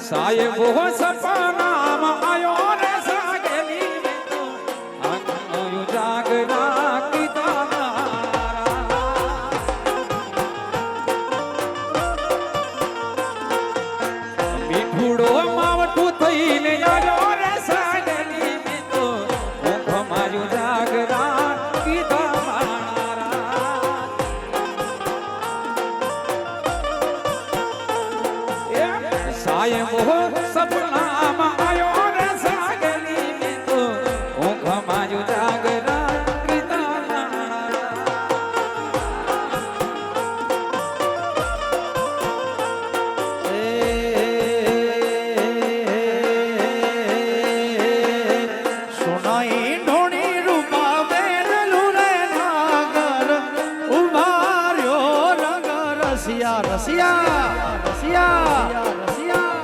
સાહેબો સપનામાં આયો રે સાગેલી તો આખું જાગરા કીધા મીઠુડો માવઠું થઈને આયો રે સાગેલી તો ઊંઘ માર્યું જાગરા કીધા સાહેબો સપનામાં આયો રે સાગેલી તો ઊંઘ માર્યું જાગરા રસિયા રસિયા રસિયા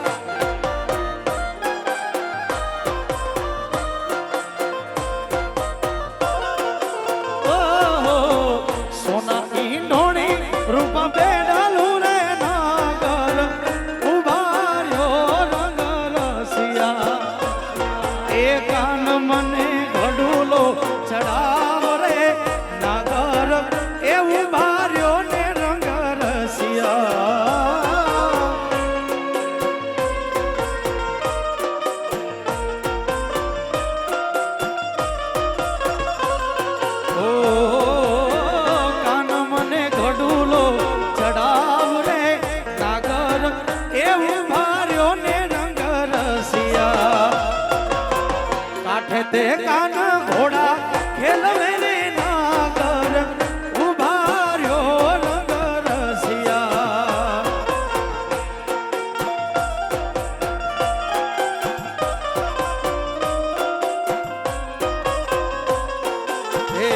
ઓહો સોના ઈંઢોણી રૂપા બેડાલું રે નાગર ઉભાર્યો રંગ રસિયા એ કાન મને ઘડુલો ચડાવ રે નાગર એ ઉભાર્યો ને રંગ રસિયા તે કાન ઘોડા ખેલવે રે નાગર ઉભાર્યો રંગ રસિયા હે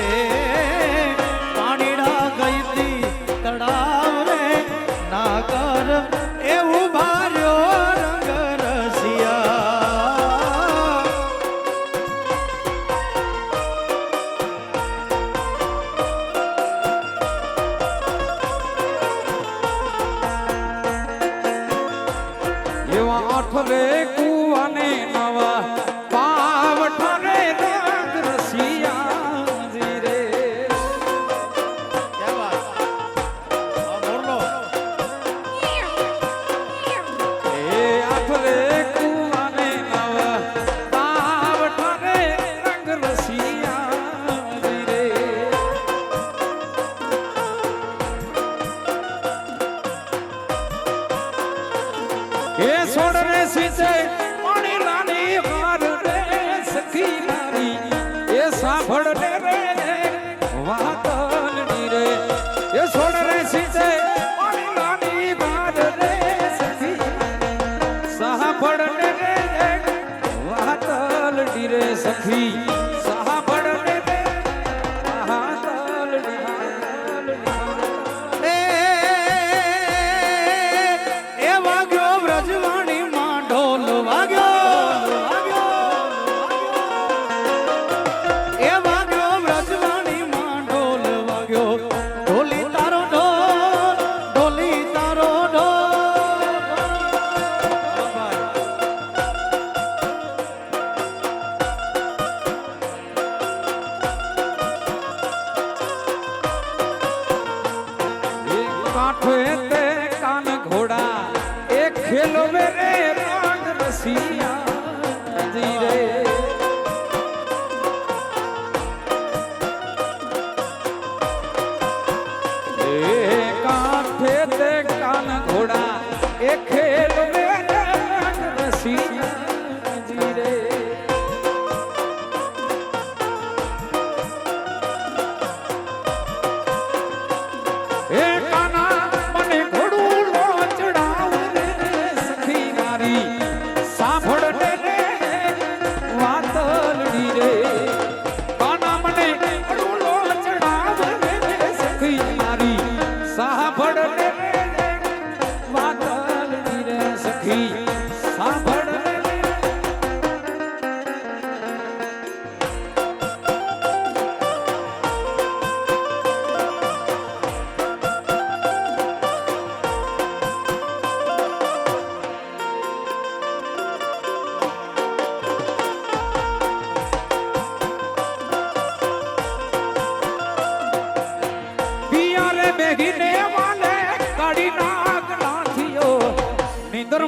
પાણીડા ગઈતી તળાવ રે નાગર એ ઉભાર્યો રંગ રસિયા ઠરે કુવાને નવા પાવ ઠરે રંગ રસિયા રે એ આઠરે કુવાને નવા પાવ ઠરે રંગ રસિયા રે એ છોડ રે સીચે પાણી રાની હાર રે સખી મારી એ સાંભળ રે વાતલડી રે એ છોડ રે સીચે પાણી રાની હાર રે સખી સાંભળ રે વાતલડી રે સખી સાંભળ રે વાતલડી એ વાગ્યો વ્રજવાણી માં ઢોલ વાગ્યો એ વાગ્યો વ્રજવાણી માં ઢોલ વાગ્યો ઢોલી તારો ઢોલ ઢોલી તારો કાઠે તે કાન ઘોડા એ ખેલવે રે રંગ રસિયા રે એ કાઠે તે કાન ઘોડા એ ખેલવે રે રંગ રસિયા રે એ કાના મને ઘોડું લો ચડાવ રે સખી મારી સાંભળ રે વાતલડી રે કાના મને ઘોડું લો ચડાવ રે સખી મારી સાંભળ રે વાતલડી રે સખી સાંભળ રે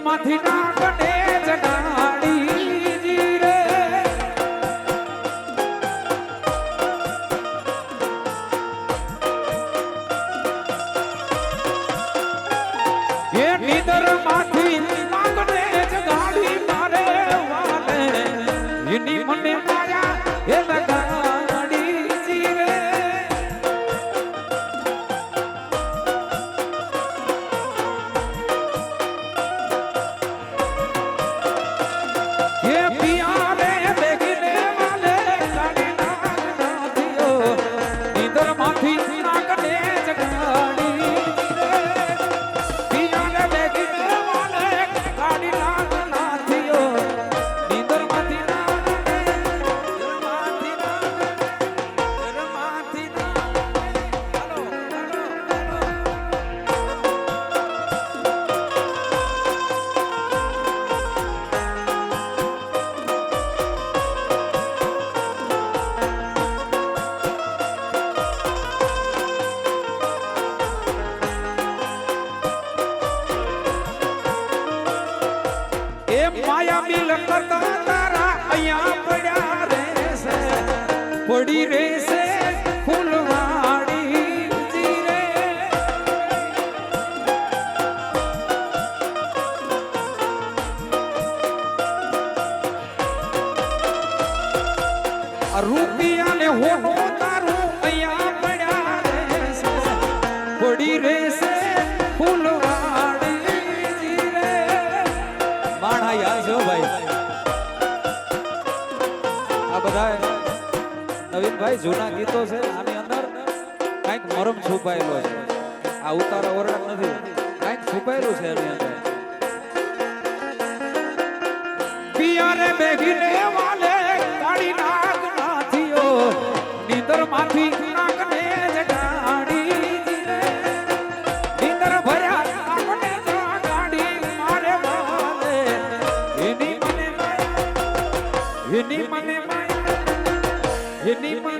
માંથી નાગને જગાડી જી રે એ નીદર માંથી નાગને જગાડી મારે વાલે એની મને માયા એ લગાડી જી રે ये पिया रे देखने वाले गाड़ी नाग नाथियो इधर माथी नागने जगाड़ी पिया रे देखने वाले गाड़ी नाग नाथियो इधर माथी नागने इधर माथी हेलो એ માયા મિલ કરતા તારા અહીંયા પડ્યા રહેશે પડી રહેશે ફૂલવાડી જી રે આ રૂપિયા ને હોનો તારું અહીંયા પડ્યા રહેશે પડી રહેશે ફૂલવાડી જી રે માણા યાદ છો ભાઈ આ બધા નવીનભાઈ જૂના ગીતો છે આની અંદર કંઈક મરમ છુપાયેલો છે આ ઉતારા ઓરડા નથી કંઈક છુપાયેલું છે એની અંદર પિયારે બેગીને વાલે કાળી નાગ નાથીઓ નીંદર માંથી નાગને જગાડી જીરે નીંદર ભર્યા નાગને જગાડી મારે વાલે એની મને માયા એની મને માયા એની મને